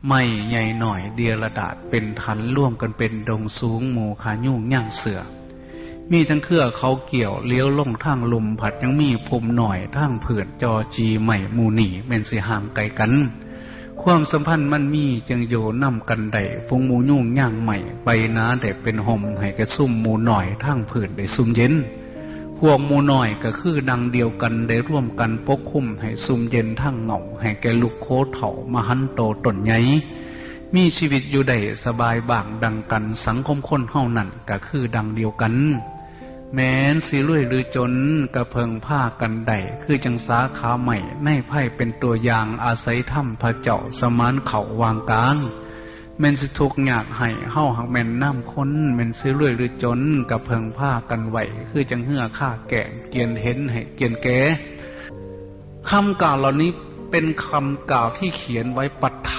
ไม่ใหญ่หน่อยเดียระดาษเป็นทันร่วมกันเป็นดงสูงหมู่ขายุ่งย่างเสือมีทั้งเครือเขาเกี่ยวเลี้ยวลงทางลมผัดยังมีภูมิหน่อยทางเผื่อนจอจีใหม่หมู่หนีแม่นสิห่างไกลกันความสัมพันธ์มันมีจึงโยนำกันได้พงหมู่ยุ่งย่างใหม่ไปนะได้เป็นห่มให้แกซุ่มหมู่หน่อยทางเผื่อนได้ซุ่มเย็นพวกหมู่น้อยก็คือดังเดียวกันได้ร่วมกันปกคุ้มให้ซุ่มเย็นทั้งเหงาให้แกลูกโคเถามหันโตต้นใหญ่มีชีวิตอยู่ได้สบายบางดังกันสังคมคนเฮานั่นก็คือดังเดียวกันแม้นสิรวยหรือจนก็เพิงผ้ากันได้คือจังสาขาใหม่ในไพ่เป็นตัวอย่างอาศัยถ้ำพระเจ้าสมานเขาวางกลางแม่นสิทุกข์ยากให้เฮาหักแม่นน้ำค้นแม่นสิรวยหรือจนก็เพิงผ้ากันไหวคือจังเหือฆ่าแก่เกียนเห็นให้เกียนแก่คำกล่าวเหล่านี้เป็นคำกล่าวที่เขียนไว้ปัด